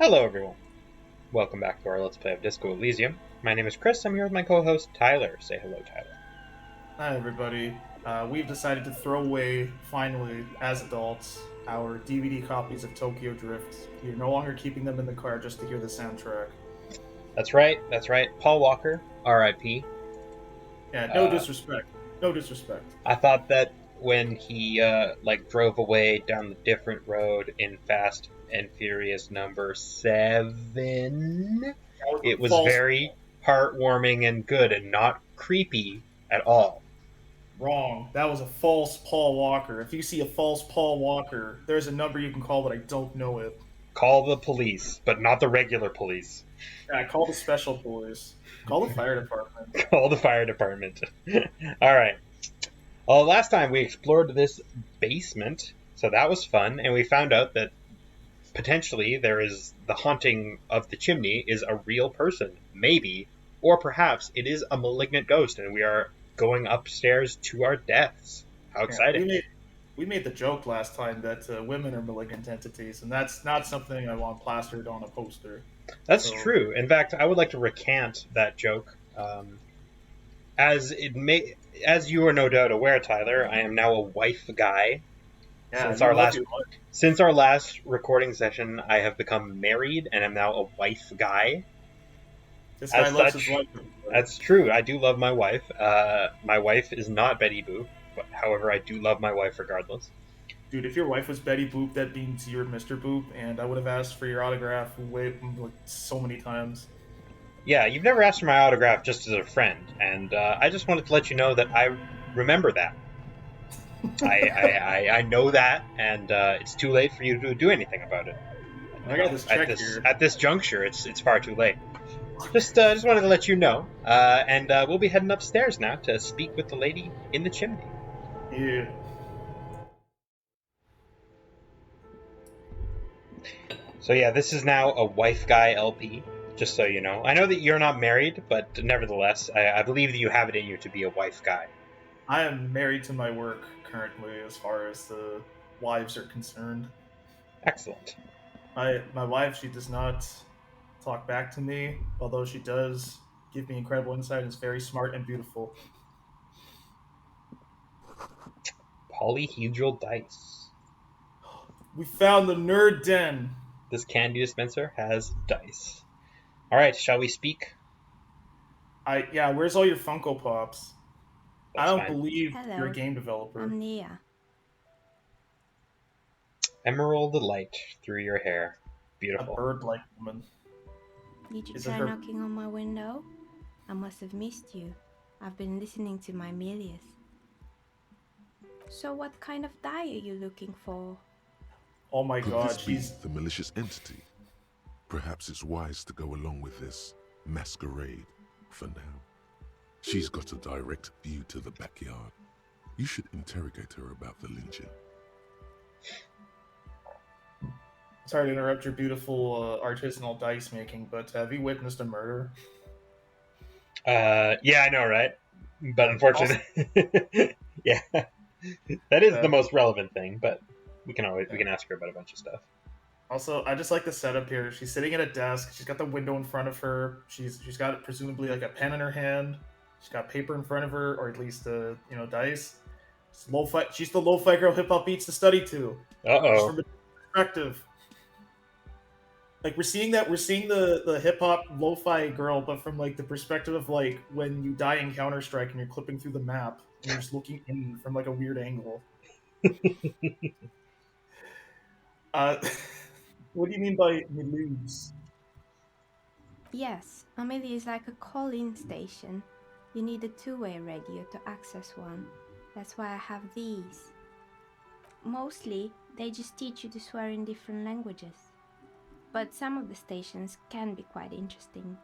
Hello everyone, welcome back to our Let's Play of Disco Elysium. My name is Chris, I'm here with my co-host Tyler. Say hello, Tyler. Hi, everybody. We've decided to throw away, finally, as adults, our DVD copies of Tokyo Drift. We're no longer keeping them in the car just to hear the soundtrack. That's right, Paul Walker, R.I.P. Yeah, no Uh, disrespect. No disrespect. I thought that when he drove away down the different road in Fast and Furious number 7, That was it a was false very heartwarming and good and not creepy at all. wrong. That was a false Paul Walker. If you see a false Paul Walker, there's a number you can call, but I don't know it. Call the police, but not the regular police. Yeah, call the special police. Call the fire department. Call the fire department. All right. Well, last time we explored this basement, so that was fun, and we found out that potentially there is the haunting of the chimney is a real person, maybe, or perhaps it is a malignant ghost, and we are going upstairs to our deaths. How Yeah, exciting! we made the joke last time that women are malignant entities, and that's not something I want plastered on a poster. That's So true. In fact, I would like to recant that joke. As it may, as you are no doubt aware, Tyler, I am now a wife guy. yeah, Since you our love last your life. Since our last recording session, I have become married and am now a wife guy. This guy As loves his such, wife. Everybody. that's true. I do love my wife. My wife is not Betty Boop, but however, I do love my wife regardless. Dude, if your wife was Betty Boop, that means you're Mr. Boop, and I would have asked for your autograph way like so many times. Yeah, you've never asked for my autograph just as a friend, and I just wanted to let you know that I remember that. I know that, and it's too late for you to do anything about it. I got this At check this here. at this juncture, it's far too late. Just wanted to let you know, and we'll be heading upstairs now to speak with the lady in the chimney. Yeah. So yeah, this is now a wife guy LP. Just so you know, I know that you're not married, but nevertheless, I believe that you have it in you to be a wife guy. I am married to my work currently, as far as the wives are concerned. Excellent. My wife, she does not talk back to me, although she does give me incredible insight and is very smart and beautiful. Polyhedral dice. We found the nerd den. This candy dispenser has dice. All right, shall we speak? Yeah, where's all your Funko Pops? I That's don't fine. believe you're a Hello, game I'm developer. Nia. Emerald light through your hair. A Beautiful. bird-like woman. Did you Is it try her? knocking on my window? I must have missed you. I've been listening to my Melius. So, what kind of die are you looking for? Oh my Could this god, be she's the malicious entity? Perhaps it's wise to go along with this masquerade for now. She's got a direct view to the backyard. You should interrogate her about the lynching. sorry to interrupt your beautiful artisanal dice making, but have you witnessed a murder? Yeah, I know, right? But Also, unfortunately, yeah, that is the uh, most relevant thing. But we yeah. can ask her about a bunch of stuff. Also, I just like the setup here. She's sitting at a desk. She's got the window in front of her. She's got presumably like a pen in her hand. She's got paper in front of her, or at least dice. She's the lo-fi girl hip hop beats to study to, Uh just oh. from a perspective. Like we're seeing the hip hop lo-fi girl, but from like the perspective of like when you die in Counter Strike and you're clipping through the map and you're just looking in from like a weird angle. Uh, what do you mean by lose? Yes, Amelia is like a call in station. You need a two-way radio to access one. That's why I have these. Mostly, they just teach you to swear in different languages. But some of the stations can be quite interesting.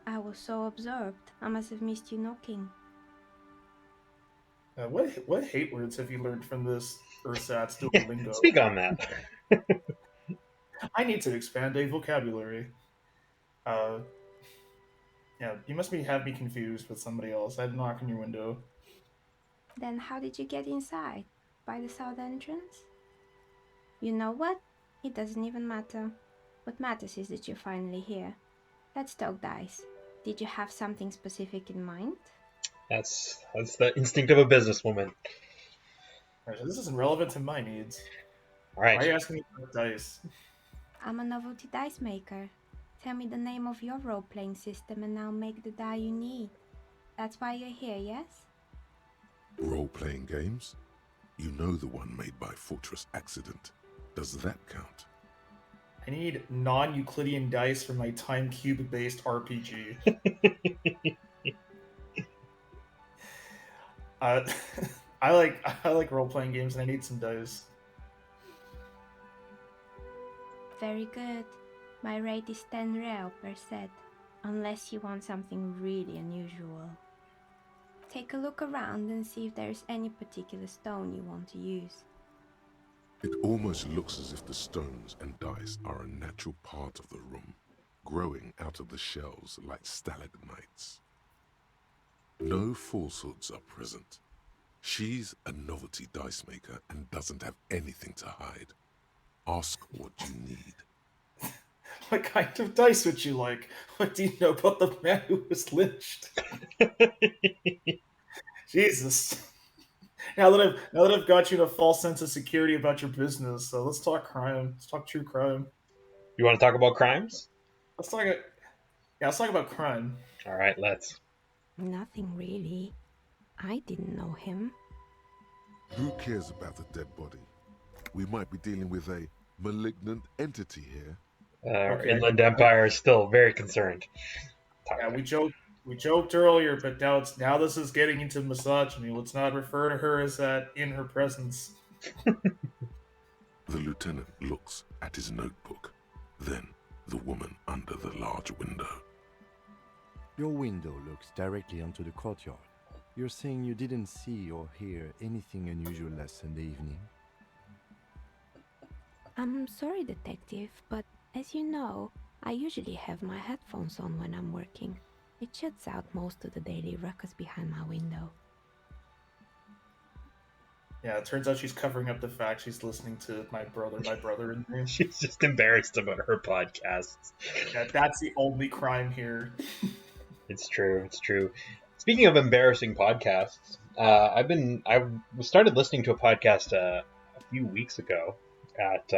I was so absorbed, I must have missed you knocking. What hate words have you learned from this ersatz Yeah. Duolingo? Speak on that. I need to expand a vocabulary. Uh, yeah, you must be have me confused with somebody else. I had to knock on your window. Then how did you get inside? By the south entrance? You know what? It doesn't even matter. What matters is that you're finally here. Let's talk dice. Did you have something specific in mind? That's the instinct of a businesswoman. Alright, so this isn't relevant to my needs. All Why are right. you asking me about dice? I'm a novelty dice maker. Tell me the name of your role-playing system and I'll make the die you need. That's why you're here, yes? Role-playing games? You know the one made by Fortress Accident. Does that count? I need non-Euclidean dice for my time cube-based RPG. Uh, I like role-playing games, and I need some dice. Very good. My rate is 10 real per set, unless you want something really unusual. Take a look around and see if there's any particular stone you want to use. It almost looks as if the stones and dice are a natural part of the room, growing out of the shells like stalagmites. No falsehoods are present. She's a novelty dice maker and doesn't have anything to hide. Ask what you need. What kind of dice would you like? What do you know about the man who was lynched? Jesus. Now that I've got you in a false sense of security about your business, so let's talk crime. Let's talk true crime. You want to talk about crimes? Let's talk about crime. All right, let's. Nothing really. I didn't know him. Who cares about the dead body? We might be dealing with a malignant entity here. Okay. Inland Empire is still very concerned. Yeah, we joked earlier, but now this is getting into misogyny. Let's not refer to her as that in her presence. The lieutenant looks at his notebook, then the woman under the large window. Your window looks directly onto the courtyard. You're saying you didn't see or hear anything unusual last Sunday evening? I'm sorry, detective, but as you know, I usually have my headphones on when I'm working. It shuts out most of the daily ruckus behind my window. Yeah, it turns out she's covering up the fact she's listening to my brother and me. She's just embarrassed about her podcasts. Yeah, that's the only crime here. It's true. It's true. Speaking of embarrassing podcasts, I started listening to a podcast a few weeks ago at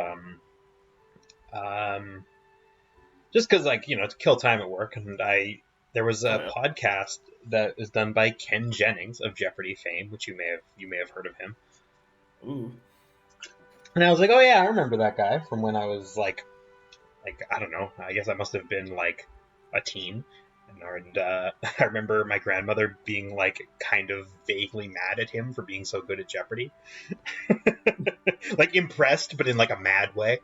just because to kill time at work, and there was a podcast that was done by Ken Jennings of Jeopardy fame, which you may have heard of him. Ooh. And I was like, oh yeah, I remember that guy from when I was like I don't know, I guess I must have been like a teen. And I remember my grandmother being like kind of vaguely mad at him for being so good at Jeopardy. Like impressed, but in like a mad way.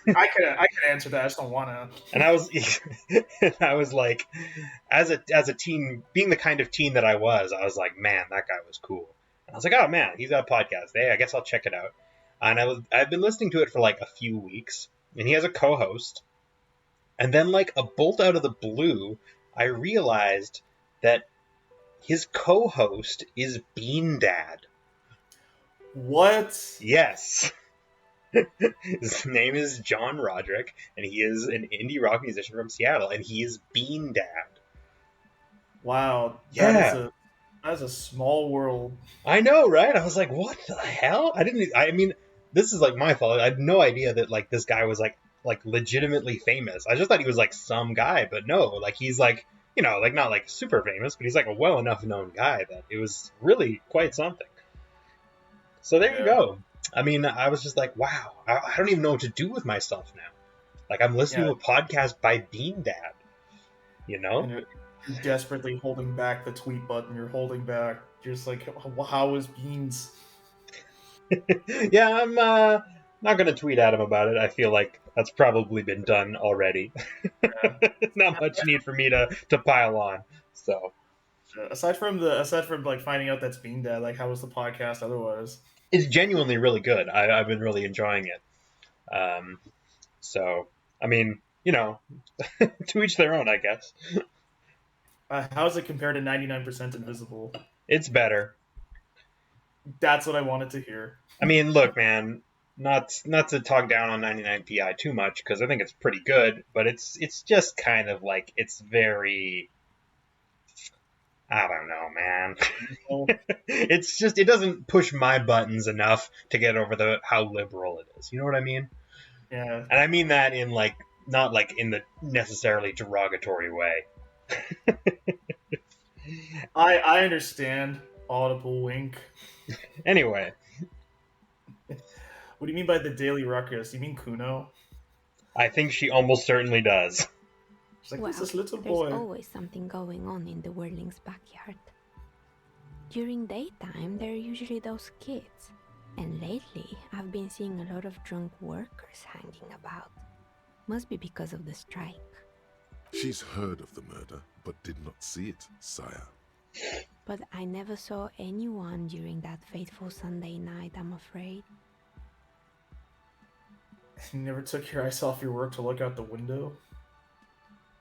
I could answer that. I just don't want to. And I was like, as a teen, being the kind of teen that I was like, man, that guy was cool. And I was like, oh man, he's got a podcast. Hey, I guess I'll check it out. And I've been listening to it for like a few weeks, and he has a co-host. And then like a bolt out of the blue, I realized that his co-host is Bean Dad. What? Yes. His name is John Roderick, and he is an indie rock musician from Seattle, and he is Bean Dad. Wow. Yeah. That is a small world. I know, right? I was like, what the hell? I mean, this is like my fault. I had no idea that like this guy was like legitimately famous. I just thought he was like some guy, but no, like he's like, like not like super famous, but he's like a well enough known guy that it was really quite something. So there you go. I mean, I was just like, wow, I don't even know what to do with myself now. Like I'm listening to a podcast by Bean Dad, And you're desperately holding back the tweet button. You're holding back. You're just like, how is Beans? Yeah, I'm not going to tweet at him about it. I feel like that's probably been done already. Yeah. Not much need for me to pile on. So aside from like finding out that's Bean Dad, like how was the podcast otherwise? it's genuinely really good. I've been really enjoying it. So I mean, to each their own, I guess. How is it compared to 99% Invisible? It's better. That's what I wanted to hear. I mean, look, man. not to talk down on 99 pi too much because I think it's pretty good, but it's just kind of like it's very, I don't know, man. Oh, It's just, it doesn't push my buttons enough to get over the how liberal it is. You know what I mean? yeah. And I mean that in like, not like in the necessarily derogatory way. I understand. Audible wink. Anyway, What do you mean by the Daily Ruckus? You mean Kuno? I think she almost certainly does. She's like, Well, who's this little there's boy? always something going on in the Whirling's backyard. During daytime, there are usually those kids. And lately, I've been seeing a lot of drunk workers hanging about. Must be because of the strike. She's heard of the murder, but did not see it, sire. But I never saw anyone during that fateful Sunday night, I'm afraid. You never took your eyes off your work to look out the window?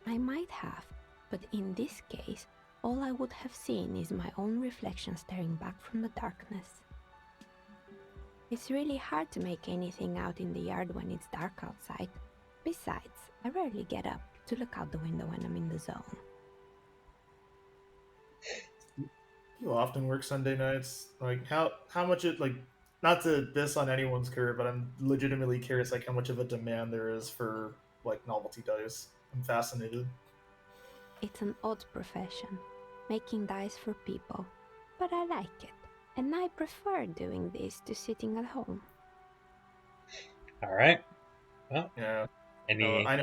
I might have, but in this case, all I would have seen is my own reflection staring back from the darkness. It's really hard to make anything out in the yard when it's dark outside. Besides, I rarely get up to look out the window when I'm in the zone. You often work Sunday nights. Like how much it like not to diss on anyone's career, but I'm legitimately curious like how much of a demand there is for like novelty dice. I'm fascinated. It's an odd profession, making dice for people, but I like it, and I prefer doing this to sitting at home. All right. Well, Yeah. any. I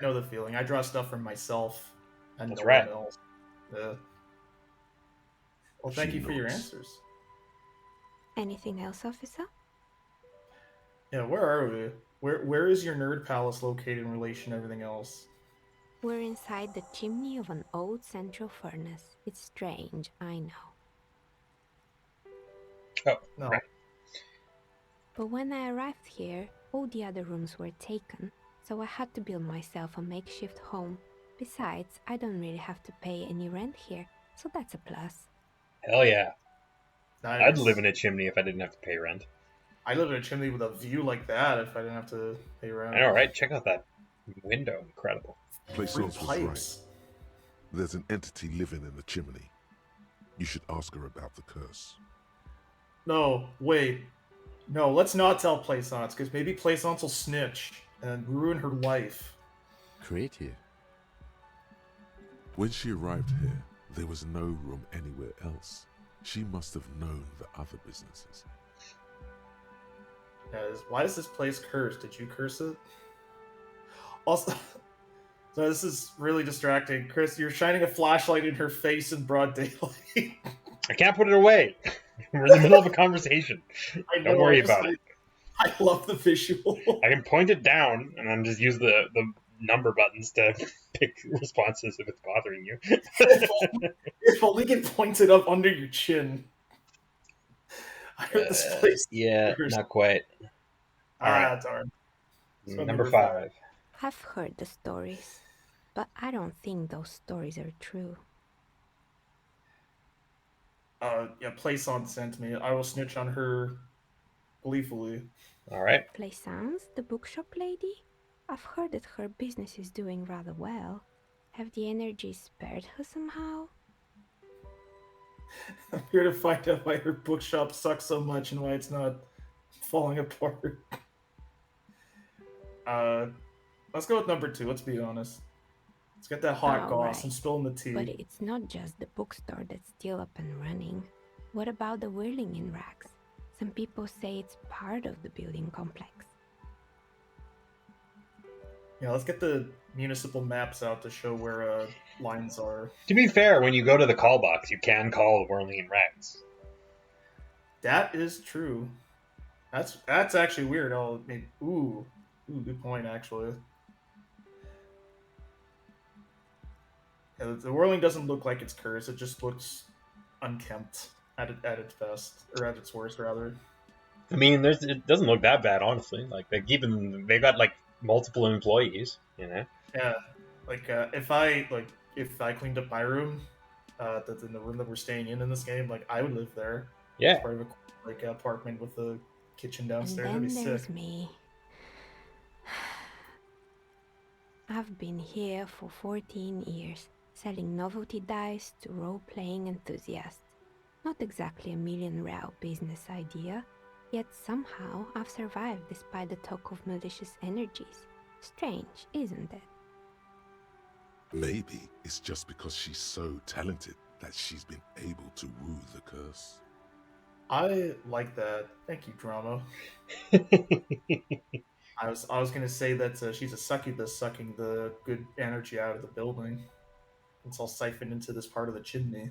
know the feeling. I draw stuff for myself and That's no right. one else. Yeah. Well, She thank you for your nods. answers. Anything else, officer? Yeah, where are we? Where is your nerd palace located in relation to everything else? We're inside the chimney of an old central furnace. It's strange, I know. Oh, No. right. But when I arrived here, all the other rooms were taken, so I had to build myself a makeshift home. Besides, I don't really have to pay any rent here, so that's a plus. Hell yeah. Nice. I'd live in a chimney if I didn't have to pay rent. I live in a chimney with a view like that if I didn't have to pay rent. I know, right? Check out that window. Incredible. Free Plaisance was right. pipes. There's an entity living in the chimney. You should ask her about the curse. No, wait. No, let's not tell Plaisance, because maybe Plaisance will snitch and ruin her life. Creative. When she arrived here, there was no room anywhere else. She must have known the other businesses. Guys, why is this place cursed? Did you curse it? Also, so this is really distracting. Chris, you're shining a flashlight in her face in broad daylight. I can't put it away. We're in the middle of a conversation. I Don't worry I just- about it. I love the visual. I can point it down and then just use the number buttons to pick responses if it's bothering you. If only get pointed up under your chin. I heard this place. Yeah, cursed. not quite. All right. Darn. So Number 5. I've heard the stories, but I don't think those stories are true. Yeah, Plaisance sent me. I will snitch on her gleefully. All right. Plaisance, the bookshop lady? I've heard that her business is doing rather well. Have the energies spared her somehow? I'm here to find out why her bookshop sucks so much and why it's not falling apart. Let's go with number 2. Let's be honest. Let's get that hot All goss right. and spill the tea. But it's not just the bookstore that's still up and running. What about the Whirling in Rags? Some people say it's part of the building complex. Yeah, let's get the municipal maps out to show where lines are. To be fair, when you go to the call box, you can call Whirling in Rags. That is true. That's actually weird. Ooh, good point actually. Yeah, the whirling doesn't look like it's cursed. It just looks unkempt at its best, or at its worst rather. I mean, it doesn't look that bad, honestly. Like they got like multiple employees, you know. Yeah, like if I cleaned up my room, in the room that we're staying in this game, like I would live there. Yeah. It's part of a apartment with a kitchen And downstairs. That'd be then sick. there's me. I've been here for 14 years, selling novelty dice to role-playing enthusiasts. Not exactly a million-real business idea, yet somehow I've survived despite the talk of malicious energies. Strange, isn't it? Maybe it's just because she's so talented that she's been able to woo the curse. I like that. Thank you, drama. I was gonna say that she's a succubus sucking the good energy out of the building. It's all siphoned into this part of the chimney.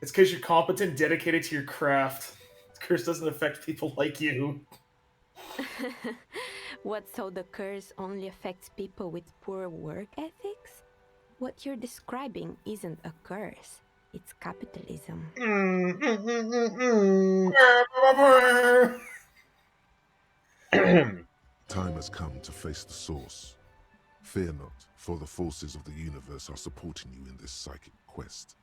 It's because you're competent, dedicated to your craft. The curse doesn't affect people like you. What, so the curse only affects people with poor work ethics? What you're describing isn't a curse, it's capitalism. Time has come to face the source. Fear not, for the forces of the universe are supporting you in this psychic quest.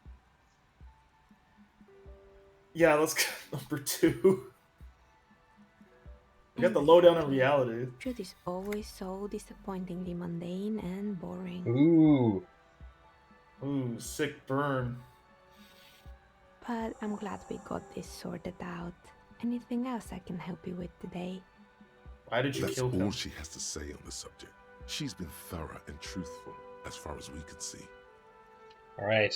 Yeah, let's go number 2. We got the lowdown on reality. Truth is always so disappointingly mundane and boring. Ooh. Ooh, sick burn. But I'm glad we got this sorted out. Anything else I can help you with today? Why did you That's kill all him? she has to say on the subject. She's been thorough and truthful, as far as we could see. Alright.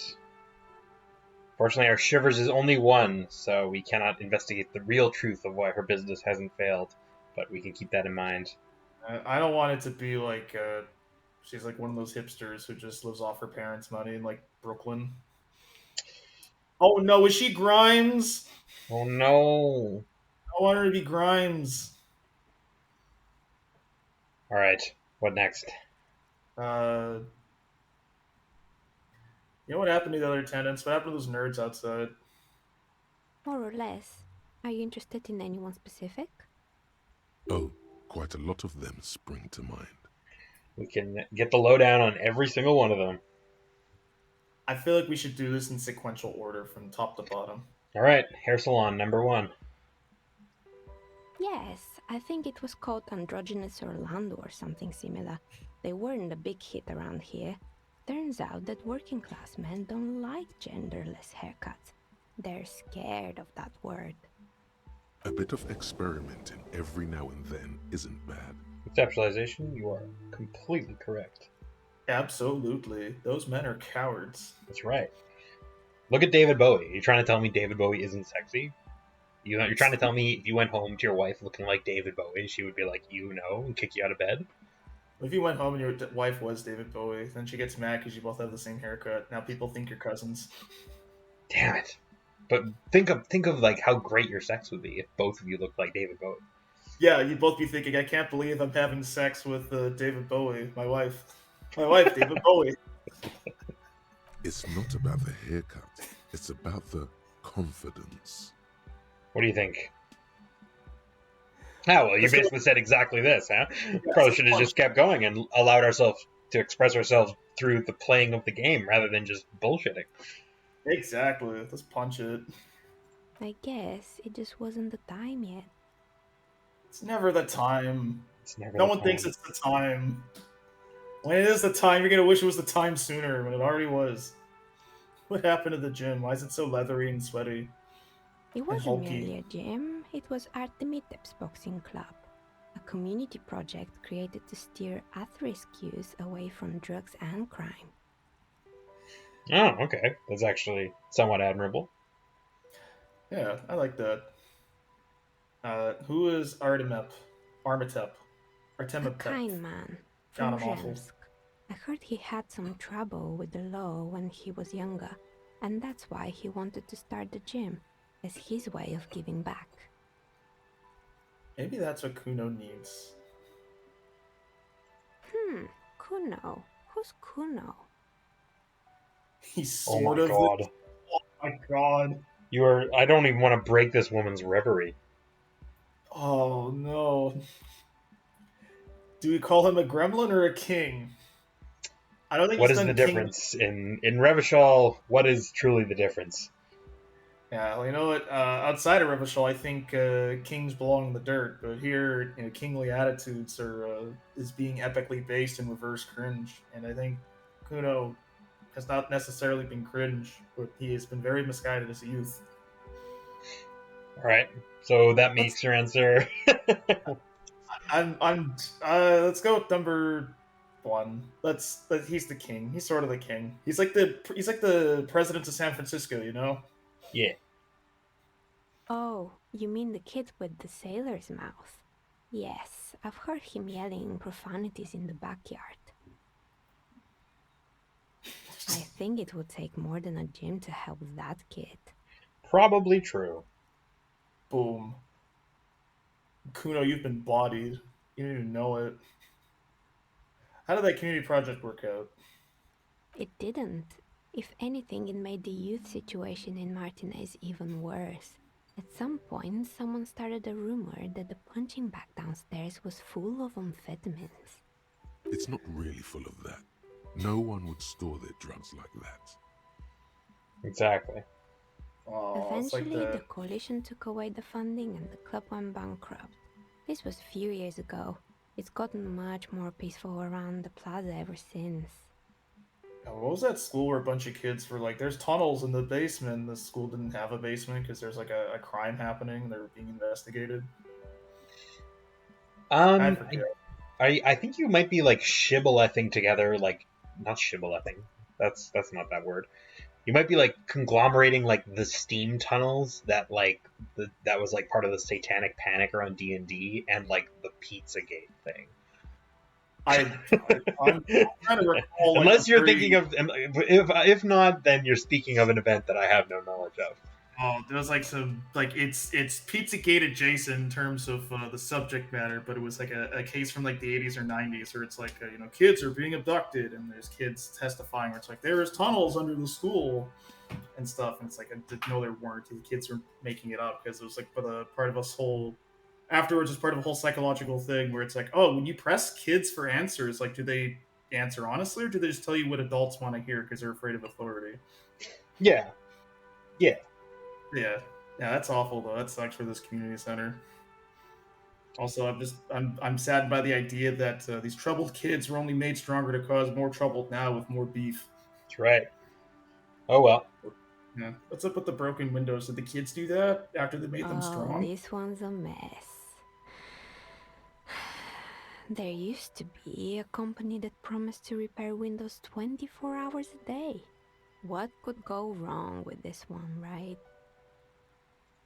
Fortunately, our Shivers is only 1, so we cannot investigate the real truth of why her business hasn't failed. But we can keep that in mind. I don't want it to be like she's like one of those hipsters who just lives off her parents' money in like Brooklyn. Oh no, is she Grimes? Oh no! I want her to be Grimes. Alright, what next? You know what happened to the other tenants? What happened to those nerds outside? More or less. Are you interested in anyone specific? Oh, quite a lot of them spring to mind. We can get the lowdown on every single one of them. I feel like we should do this in sequential order from top to bottom. Alright, hair salon number 1. Yes, I think it was called Androgynous Orlando or something similar. They weren't a big hit around here. Turns out that working class men don't like genderless haircuts. They're scared of that word. A bit of experimenting every now and then isn't bad. Conceptualization, you are completely correct. Absolutely. Those men are cowards. That's right. Look at David Bowie. You're trying to tell me David Bowie isn't sexy? You're trying to tell me if you went home to your wife looking like David Bowie, she would be like, you know, and kick you out of bed? If you went home and your wife was David Bowie, then she gets mad because you both have the same haircut. Now people think you're cousins. Damn it. But think of like how great your sex would be if both of you looked like David Bowie. Yeah, you'd both be thinking, I can't believe I'm having sex with David Bowie, my wife. My wife, David Bowie. It's not about the haircut, it's about the confidence. What do you think? Ah, well, you basically said exactly this, huh? Probably should have just kept going and allowed ourselves to express ourselves through the playing of the game rather than just bullshitting. Exactly. Let's punch it. I guess it just wasn't the time yet. It's never the time. It's never No the one time. thinks it's the time. When it is the time, you're gonna wish it was the time sooner, when it already was. What happened to the gym? Why is it so leathery and sweaty? It And wasn't hulky. merely a gym, it was Artemiteps Boxing Club, a community project created to steer at-risk youth away from drugs and crime. Oh, okay. That's actually somewhat admirable. Yeah, I like that. Who is Artemep? Armitep. A Artemep. kind man God, from I'm awful. Zemsk. I heard he had some trouble with the law when he was younger, and that's why he wanted to start the gym, as his way of giving back. Maybe that's what Kuno needs. Kuno. Who's Kuno? He's Oh sort my of. god. Oh my god. I don't even want to break this woman's reverie. Oh no. Do we call him a gremlin or a king? I don't think What he's is done the king. difference? In Revachol, what is truly the difference? Yeah, well, you know what? Outside of Revachol, I think kings belong in the dirt, but here, kingly attitudes is being epically based in reverse cringe, and I think Kuno has not necessarily been cringe, but he has been very misguided as a youth. All right. So that Let's makes your answer. I'm let's go with number one. He's the king. He's sort of the king. He's like the president of San Francisco, you know? Yeah. Oh, you mean the kid with the sailor's mouth? Yes, I've heard him yelling profanities in the backyard. I think it would take more than a gym to help that kid. Probably true. Boom. Kuno, you've been bodied. You didn't even know it. How did that community project work out? It didn't. If anything, it made the youth situation in Martinez even worse. At some point, someone started a rumor that the punching bag downstairs was full of amphetamines. It's not really full of that. No one would store their drugs like that. Exactly. Oh, it's like Eventually, the the coalition took away the funding and the club went bankrupt. This was a few years ago. It's gotten much more peaceful around the plaza ever since. what was that school where a bunch of kids were like, "There's tunnels in the basement." The school didn't have a basement because there's like a crime happening. They're being investigated. I Um, forget. I think you might be like shibbolething together, like not shibbolething. That's not that word. You might be like conglomerating like the steam tunnels that was like part of the satanic panic around D&D and like the Pizzagate thing. I'm trying to recall like the Unless you're thinking very. of, if not, then you're speaking of an event that I have no knowledge of. Oh, there was like some like it's Pizzagate adjacent in terms of the subject matter, but it was like a case from like the 80s or 90s where it's like kids are being abducted and there's kids testifying where it's like there is tunnels under the school and stuff, and it's like no there weren't. The kids were making it up because it was like part of us whole afterwards as part of a whole psychological thing where it's like, oh, when you press kids for answers, like do they answer honestly or do they just tell you what adults want to hear because they're afraid of authority? Yeah, yeah. Yeah, yeah, that's awful though. That sucks for this community center. Also, I'm saddened by the idea that these troubled kids were only made stronger to cause more trouble now with more beef. That's right. Oh well. Yeah, what's up with the broken windows? Did the kids do that after they made them Oh, strong? this one's a mess. There used to be a company that promised to repair windows 24 hours a day. What could go wrong with this one, right?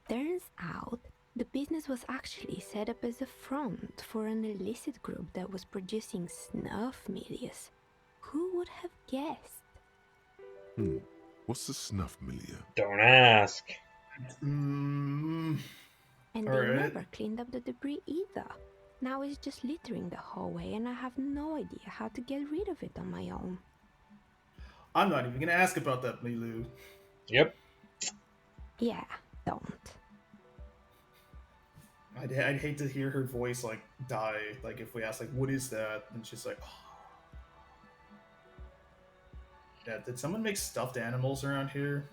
Turns out, the business was actually set up as a front for an illicit group that was producing snuff milias. Who would have guessed? What's the snuff milieu? Don't ask. And All they right. never cleaned up the debris either. Now it's just littering the hallway and I have no idea how to get rid of it on my own. I'm not even gonna ask about that, Milu. Yep. Yeah, don't. I'd hate to hear her voice like die. Like if we ask like, "What is that?" and she's like, oh. "Yeah, did someone make stuffed animals around here?"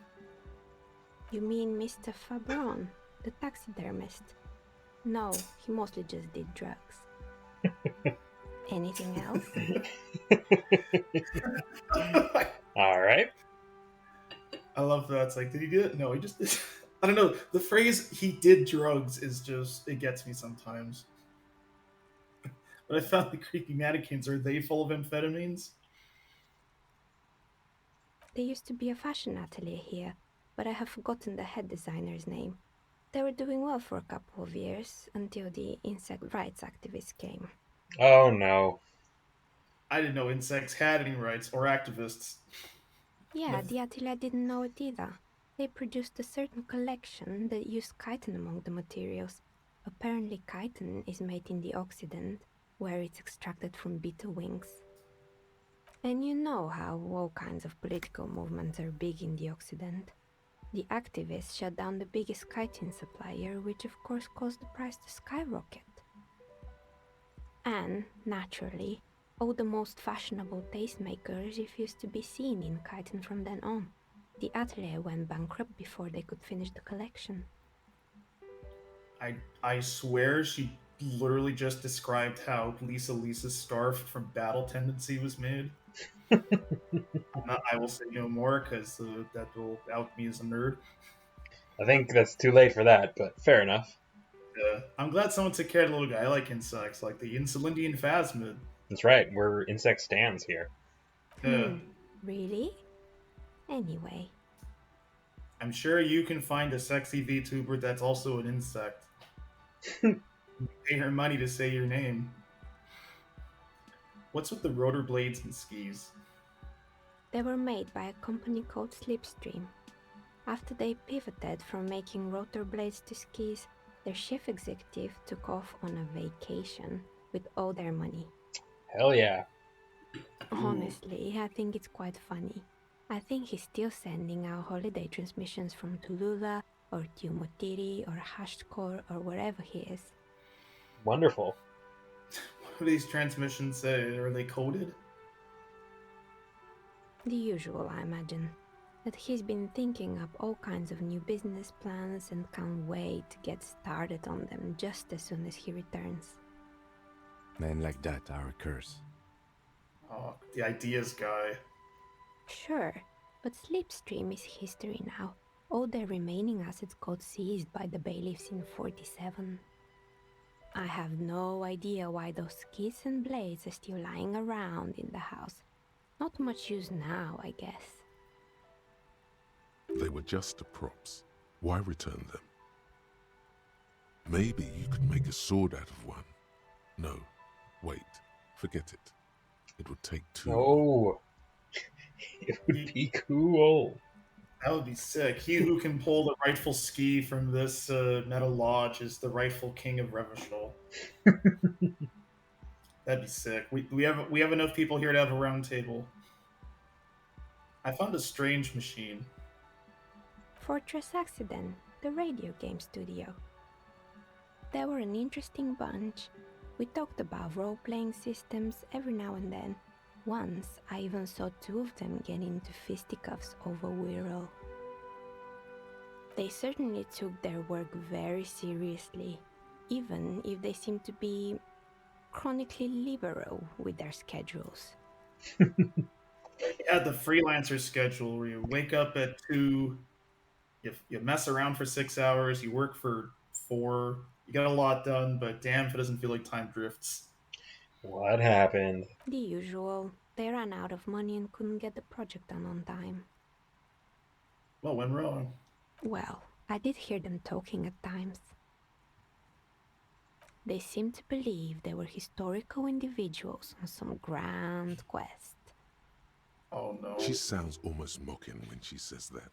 You mean Mr. Fabron, the taxidermist? No, he mostly just did drugs. Anything else? All right. I love that. It's like, did he do it? No, he just. I don't know. The phrase "he did drugs" is just it gets me sometimes. But I found the creepy mannequins. Are they full of amphetamines? There used to be a fashion atelier here, but I have forgotten the head designer's name. They were doing well for a couple of years until the insect rights activists came. Oh no. I didn't know insects had any rights or activists. Yeah, the atelier didn't know it either. They produced a certain collection that used chitin among the materials. Apparently, chitin is made in the Occident, where it's extracted from beetle wings. And you know how all kinds of political movements are big in the Occident. The activists shut down the biggest chitin supplier, which of course caused the price to skyrocket. And, naturally, all the most fashionable tastemakers refused to be seen in chitin from then on. The atelier went bankrupt before they could finish the collection. I swear she literally just described how Lisa's scarf from Battle Tendency was made. I will say no more because that will out me as a nerd. I think that's too late for that, but fair enough. I'm glad someone took care of the little guy. I like insects, like the Insulindian phasmid. That's right, we're insect stands here. Really? Anyway, I'm sure you can find a sexy VTuber that's also an insect. Pay her money to say your name. What's with the rotor blades and skis? they were made by a company called Slipstream. After they pivoted from making rotor blades to skis, their chief executive took off on a vacation with all their money. Hell yeah. Honestly, I think it's quite funny. I think he's still sending out holiday transmissions from Tulula or Tiumotiri or Hashkor or wherever he is. Wonderful. What do these transmissions say? Are they coded? The usual, I imagine. That he's been thinking up all kinds of new business plans and can't wait to get started on them just as soon as he returns. Men like that are a curse. Oh, the ideas guy. Sure, but Slipstream is history now. All their remaining assets got seized by the bailiffs in 47. I have no idea why those skis and blades are still lying around in the house. Not much use now, I guess. They were just props. Why return them? Maybe you could make a sword out of one. No, wait, forget it. It would take too long. Oh, it would be cool. That would be sick. He who can pull the rightful ski from this metal lodge is the rightful king of Revachol. That'd be sick. We have enough people here to have a round table. I found a strange machine. Fortress Accident, the radio game studio. They were an interesting bunch. We talked about role-playing systems every now and then. Once, I even saw two of them get into fisticuffs over Wirral. They certainly took their work very seriously, even if they seemed to be chronically liberal with their schedules. Yeah, the freelancer schedule where you wake up at 2, you mess around for 6 hours, you work for 4, you get a lot done, but damn if it doesn't feel like time drifts. What happened? The usual. They ran out of money and couldn't get the project done on time. What went wrong? Well, I did hear them talking at times. They seemed to believe they were historical individuals on some grand quest. Oh no. She sounds almost mocking when she says that.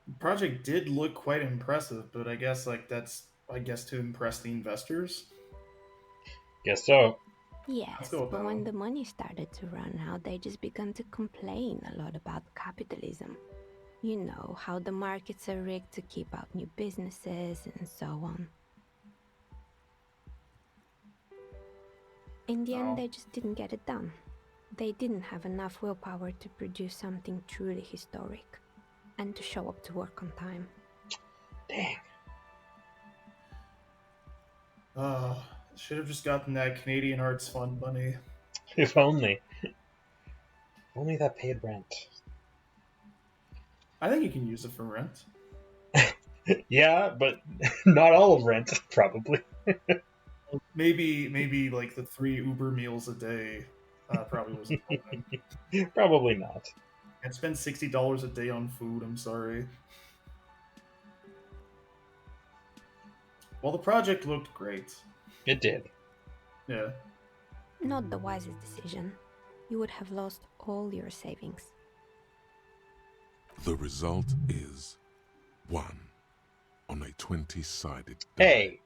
The project did look quite impressive, but I guess that's to impress the investors. Guess so. Yes, go but about when it. the money started to run out, they just began to complain a lot about capitalism. You know, how the markets are rigged to keep out new businesses and so on. In the end, Oh. they just didn't get it done. They didn't have enough willpower to produce something truly historic and to show up to work on time. Dang. Should have just gotten that Canadian Arts Fund money. If only. If only that paid rent. I think you can use it for rent. Yeah, but not all of rent, probably. Maybe like the 3 Uber meals a day probably wasn't helping. Probably not. I'd spend $60 a day on food, I'm sorry. Well, the project looked great. It did. Yeah. Not the wisest decision. You would have lost all your savings. The result is 1 on a 20-sided die. Hey!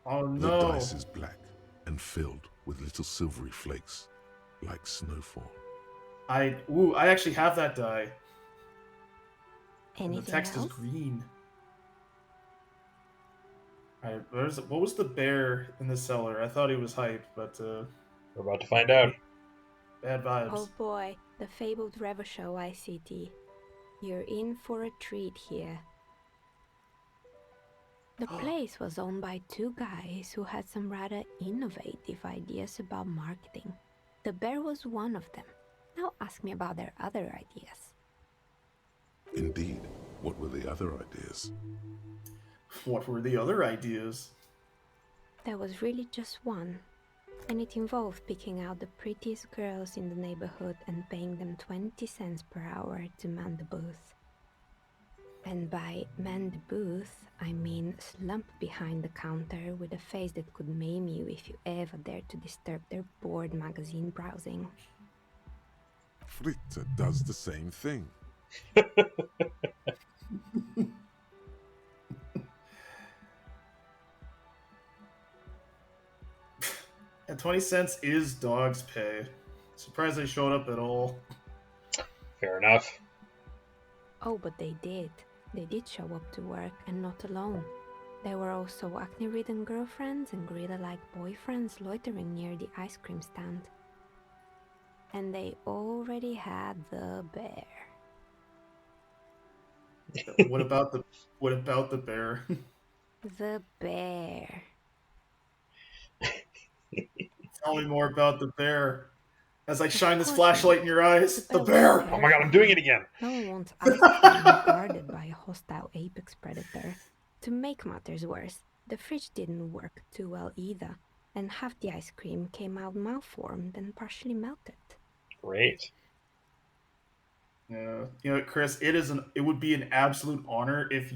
Oh The no. dice is black and filled with little silvery flakes, like snowfall. I actually have that die. And the Anything text else? is green. Alright, what was the bear in the cellar? I thought he was hype, but We're about to find out. Bad vibes. Oh boy, the fabled Revachol ICT. You're in for a treat here. The place was owned by two guys who had some rather innovative ideas about marketing. The bear was one of them. Now ask me about their other ideas. Indeed. What were the other ideas? What were the other ideas? There was really just one, and it involved picking out the prettiest girls in the neighborhood and paying them 20 cents per hour to man the booth. And by man the booth, I mean slump behind the counter with a face that could maim you if you ever dared to disturb their bored magazine browsing. Fritta does the same thing. And 20 cents is dog's pay. Surprised they showed up at all. Fair enough. Oh, but they did. They did show up to work, and not alone. There were also acne-ridden girlfriends and gorilla-like boyfriends loitering near the ice cream stand. And they already had the bear. What about the bear? The bear. Tell me more about the bear. As I shine this course flashlight in your eyes, the bear! Oh my god, I'm doing it again! No one wants ice cream guarded by a hostile apex predator. To make matters worse, the fridge didn't work too well either, and half the ice cream came out malformed and partially melted. Great. Yeah, you know, Chris, it would be an absolute honor if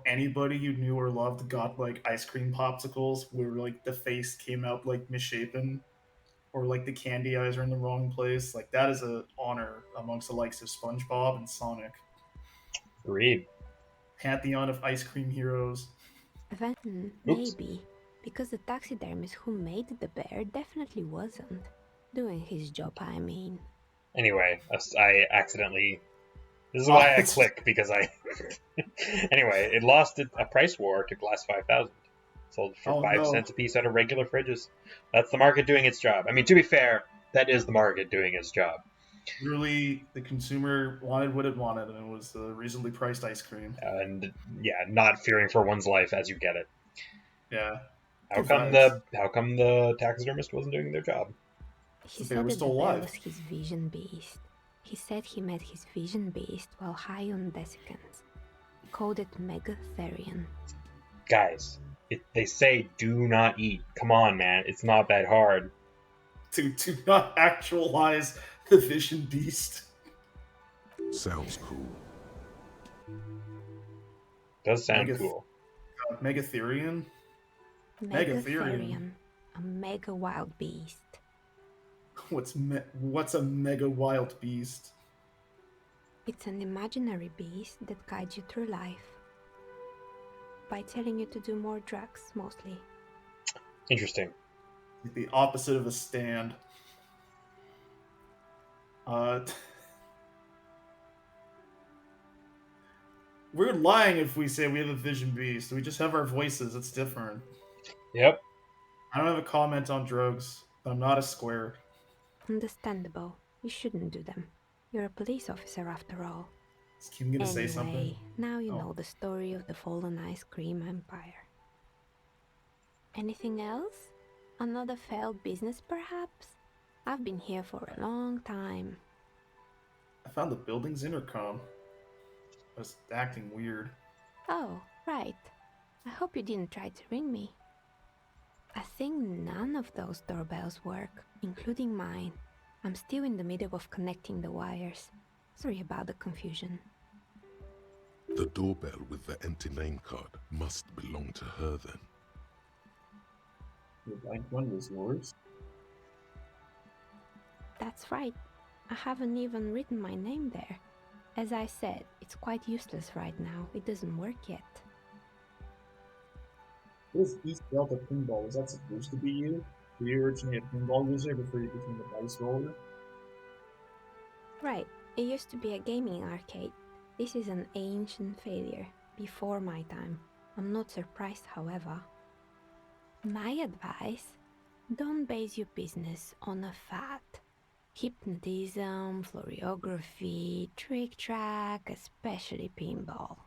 anybody you knew or loved got like ice cream popsicles where like the face came out like misshapen, or like the candy eyes are in the wrong place. Like that is an honor amongst the likes of SpongeBob and Sonic. Agreed. Pantheon of ice cream heroes. Then, maybe, because the taxidermist who made the bear definitely wasn't. Doing his job, I mean. Anyway, I accidentally... This is why I click, because I... Anyway, it lost a price war to Glass 5000. Sold for 5 cents a piece out of regular fridges. That's the market doing its job. I mean, to be fair, that is the market doing its job. Really, the consumer wanted what it wanted, and it was reasonably priced ice cream. And, yeah, not fearing for one's life as you get it. Yeah. How come the taxidermist wasn't doing their job? He said that the bear was his vision beast. He said he met his vision beast while high on desiccants. Called it Megatherian. Guys, they say do not eat. Come on, man. It's not that hard. To not actualize the vision beast. Sounds cool. Does sound cool. Megatherian? Megatherian. A mega wild beast. What's a mega wild beast? It's an imaginary beast that guides you through life. By telling you to do more drugs, mostly. Interesting. The opposite of a stand. We're lying if we say we have a vision beast. We just have our voices. It's different. Yep. I don't have a comment on drugs, but I'm not a square. Understandable. You shouldn't do them. You're a police officer after all. Is Kim gonna say something? Now you know the story of the fallen ice cream empire. Anything else? Another failed business, perhaps? I've been here for a long time. I found the building's intercom. I was acting weird. Oh, right. I hope you didn't try to ring me. I think none of those doorbells work, including mine. I'm still in the middle of connecting the wires. Sorry about the confusion. The doorbell with the empty name card must belong to her then. The blank one was yours? That's right. I haven't even written my name there. As I said, it's quite useless right now. It doesn't work yet. What is East Delta Pinball? Was that supposed to be you? Were you originally a pinball user before you became a dice roller? Right. It used to be a gaming arcade. This is an ancient failure, before my time. I'm not surprised, however. My advice? Don't base your business on a fad. Hypnotism, floriography, trick track, especially pinball.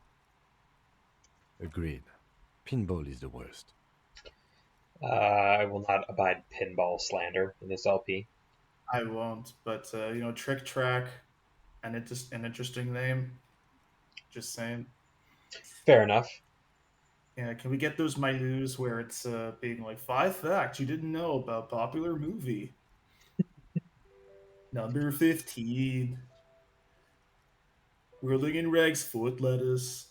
Agreed. Pinball is the worst. I will not abide pinball slander in this LP. I won't, but Trick Track, and it's just an interesting name. Just saying. Fair enough. Yeah, can we get those Milus where it's being like 5 facts you didn't know about popular movie? Number 15. Whirling in Rags foot lettuce.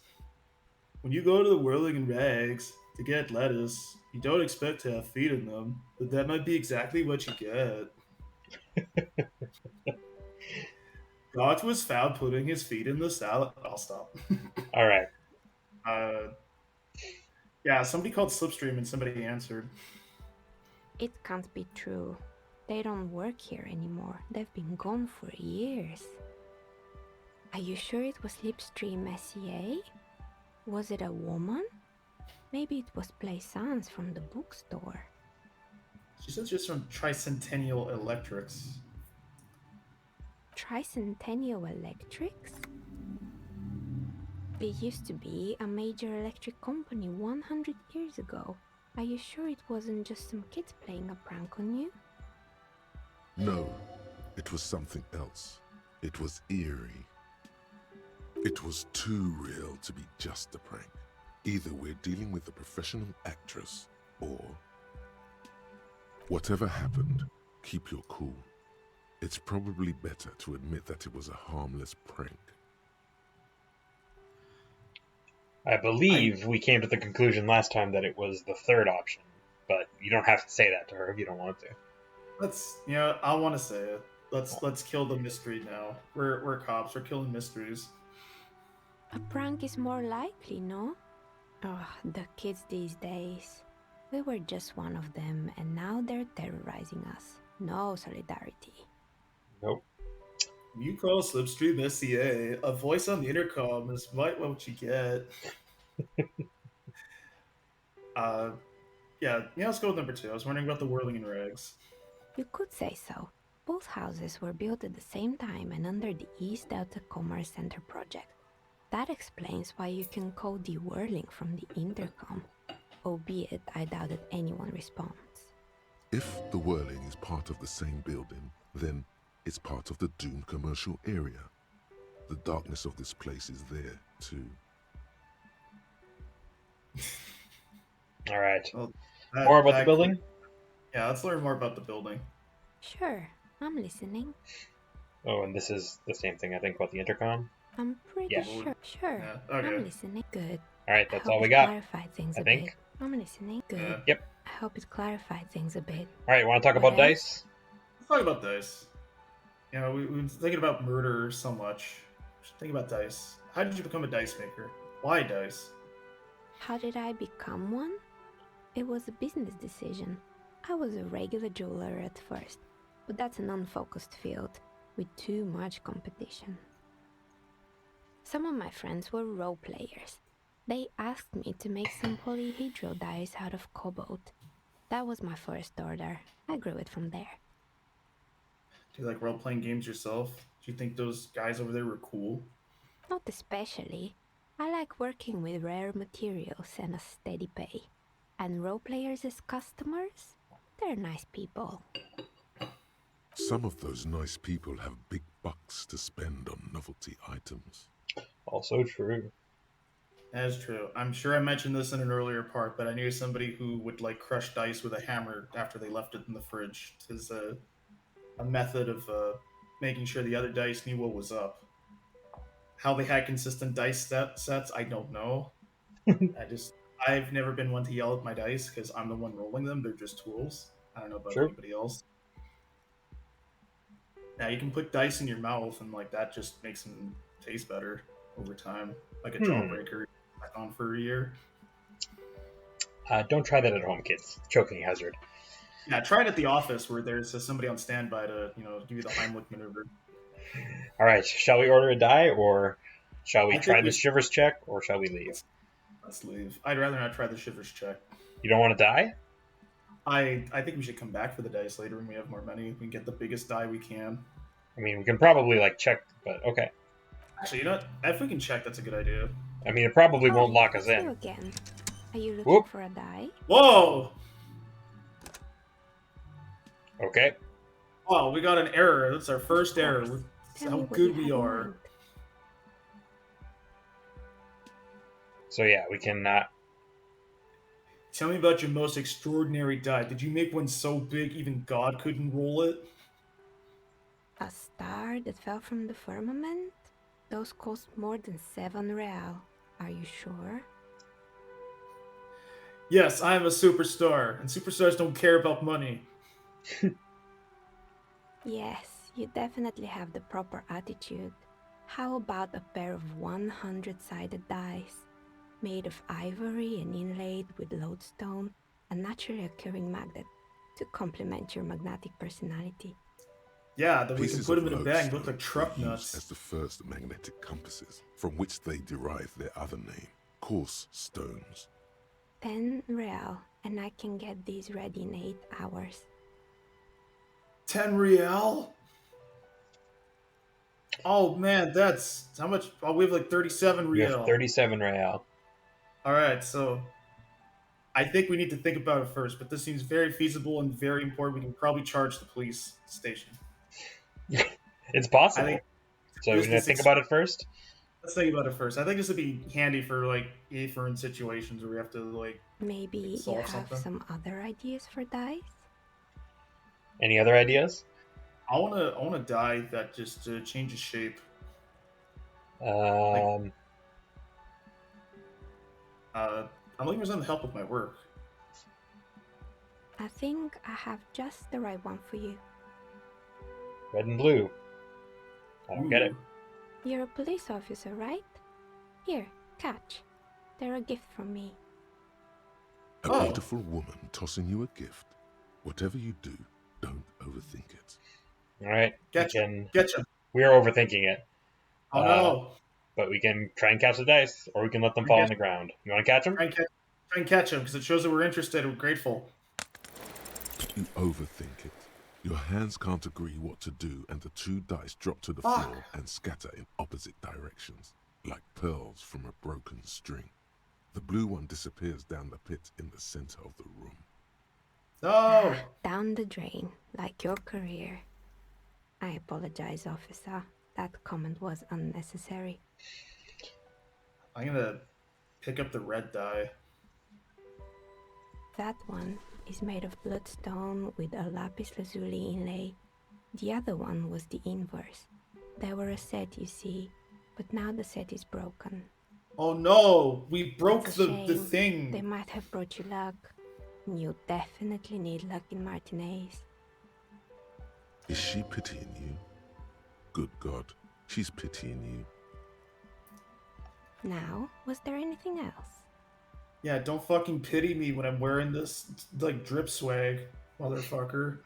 When you go to the Whirling in Rags to get lettuce, you don't expect to have feet in them, but that might be exactly what you get. God was found putting his feet in the salad. I'll stop. All right. uh, yeah, somebody called Slipstream and somebody answered. It can't be true. They don't work here anymore. They've been gone for years. Are you sure it was Slipstream SEA? Was it a woman? Maybe it was Plaisance from the bookstore. She says just from Tricentennial Electrics. Tricentennial Electrics? It used to be a major electric company 100 years ago. Are you sure it wasn't just some kids playing a prank on you? No, it was something else. It was eerie. It was too real to be just a prank. Either we're dealing with a professional actress, or... Whatever happened, keep your cool. It's probably better to admit that it was a harmless prank. I believe we came to the conclusion last time that it was the third option, but you don't have to say that to her if you don't want to. I want to say it. Let's kill the mystery now. We're cops. We're killing mysteries. A prank is more likely, no? Oh, the kids these days. We were just one of them, and now they're terrorizing us. No solidarity. Nope. You call Slipstream SCA. A voice on the intercom is might what you get. Let's go with number 2. I was wondering about the whirling in rags. You could say so. Both houses were built at the same time and under the East Delta Commerce Center project. That explains why you can call the whirling from the intercom, albeit I doubt that anyone responds. If the whirling is part of the same building, then it's part of the Dune commercial area. The darkness of this place is there, too. All right. Well, More about the building? Yeah, let's learn more about the building. Sure, I'm listening. Oh, and this is the same thing, I think, about the intercom? I'm pretty Yeah. sure. Yeah, okay. I'm listening. Good. All right, that's I hope all we it got, clarified things I a think. bit. I'm listening. Good. Yeah. Yep. I hope it clarified things a bit. All right, want to talk What about else? dice? Let's talk about dice. We've been thinking about murder so much. Just think about dice. How did you become a dice maker? Why dice? How did I become one? It was a business decision. I was a regular jeweler at first, but that's an unfocused field with too much competition. Some of my friends were role players. They asked me to make some polyhedral dice out of cobalt. That was my first order. I grew it from there. Do you like role playing games yourself? Do you think those guys over there were cool? Not especially. I like working with rare materials and a steady pay. And role players as customers? They're nice people. Some of those nice people have big bucks to spend on novelty items. Also true. That is true. I'm sure I mentioned this in an earlier part, but I knew somebody who would like crush dice with a hammer after they left it in the fridge. It is a method of making sure the other dice knew what was up. How they had consistent dice sets, I don't know. I've never been one to yell at my dice because I'm the one rolling them. They're just tools. I don't know about True. anybody else. Now you can put dice in your mouth, and like that just makes them taste better over time, like a jawbreaker back on for a year. Don't try that at home, kids. Choking hazard. Yeah, try it at the office where there's somebody on standby to give you the Heimlich maneuver. All right, shall we order a die, or shall we I try think the we- shivers check, or shall we leave? Let's leave. I'd rather not try the shivers check. You don't want to die? I think we should come back for the dice later when we have more money. We can get the biggest die we can. I mean, we can probably like check, but okay. Actually, you know what? If we can check, that's a good idea. I mean, it probably won't Oh, lock us it's you in. again. Are you looking Whoop. for a die? Whoa! Okay. Oh, we got an error. That's our first error. Course. That's Tell how me what good you we have in are. mind. So yeah, we can. Tell me about your most extraordinary die. Did you make one so big even God couldn't roll it? A star that fell from the firmament? Those cost more than 7 real. Are you sure? Yes, I am a superstar, and superstars don't care about money. Yes, you definitely have the proper attitude. How about a pair of 100-sided dice, made of ivory and inlaid with lodestone, a naturally occurring magnet, to complement your magnetic personality? Yeah, that we can Pieces put of them in a bag and look lodestone like truck were used as nuts. the first magnetic compasses, from which they derived their other name, coarse stones. 10 real, and I can get these ready in 8 hours. 10 real? Oh man, that's how much? Oh, we have like 37 We have real. 37 real. All right, so I think we need to think about it first, but this seems very feasible and very important. We can probably charge the police station. It's I possible. think So we're gonna business. think about it first. Let's think about it first. I think this would be handy for like for in situations where we have to like Maybe you solve have something. some other ideas for dice? Any other ideas? I wanna die that just changes shape. Like Um, I'm looking for something to help with my work. I think I have just the right one for you. red and blue. I don't get it. Ooh. You're a police officer, right? Here, catch. They're a gift from me. A Oh. beautiful woman tossing you a gift. Whatever you do, don't overthink it. All right. Getcha. We're overthinking it. Oh no. But we can try and catch the dice, or we can let them fall on the ground. You want to catch them? Try and catch him because it shows that we're interested and grateful. You overthink it. Your hands can't agree what to do, and the two dice drop to the Fuck. floor and scatter in opposite directions, like pearls from a broken string. The blue one disappears down the pit in the center of the room. No. Down the drain, like your career. I apologize, officer. That comment was unnecessary. I'm gonna pick up the red die. That one is made of bloodstone with a lapis lazuli inlay. The other one was the inverse. They were a set, you see, but now the set is broken. Oh no, we broke It's a the shame. thing. They might have brought you luck. You definitely need luck in Martinez. Is she pitying you? Good God, she's pitying you. Now, was there anything else? Yeah, don't fucking pity me when I'm wearing this like drip swag, motherfucker.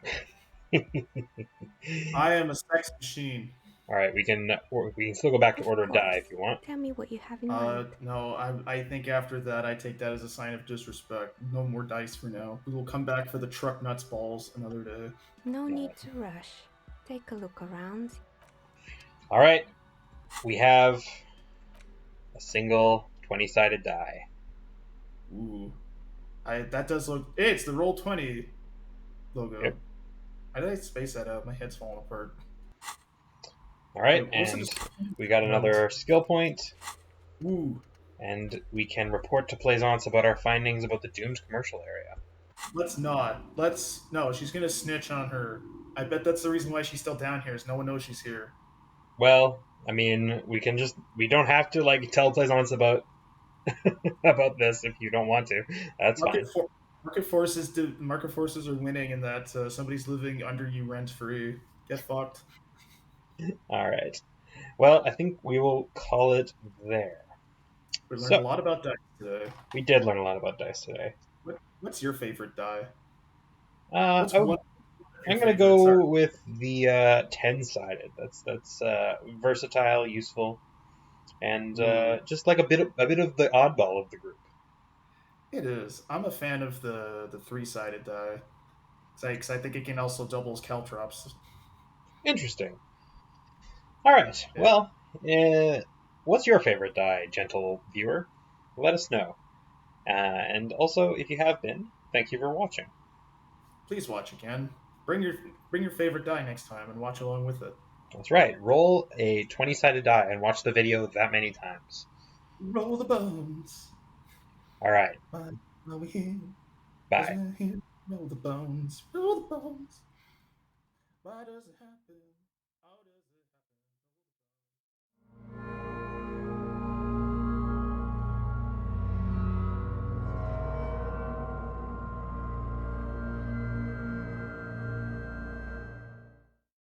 I am a sex machine. All right. We can still go back to Of order a die course. if you want. Tell me what you have in mind. No, I think after that I take that as a sign of disrespect. No more dice for now. We will come back for the truck nuts balls another day. No need to rush. Take a look around. All right. We have a single 20-sided die. Ooh. That does look it's the roll 20 logo. Yep. Why did I space that out? My head's falling apart. All right, Wait, what's and the- we got another skill point, Ooh. and we can report to Plaisance about our findings about the doomed commercial area. Let's not. No, she's gonna snitch on her. I bet that's the reason why she's still down here, is no one knows she's here. Well, I mean, we don't have to like tell Plaisance about about this if you don't want to. That's fine. Market forces are winning, and that somebody's living under you rent free. Get fucked. All right. Well, I think we will call it there. We learned So- a lot about dice today. We did learn a lot about dice today. What's your favorite die? I'm gonna go with the 10-sided. That's versatile, useful, and just like a bit of the oddball of the group. It is. I'm a fan of the 3-sided die. Because I think it can also double as caltrops. Interesting. All right. Yeah. Well, what's your favorite die, gentle viewer? Let us know. And also, if you have been, thank you for watching. Please watch again. Bring your favorite die next time and watch along with it. That's right. Roll a 20-sided die and watch the video that many times. Roll the bones. All right. Why are we here? 'Cause Bye. we're here. Roll the bones. Roll the bones. Why does it happen?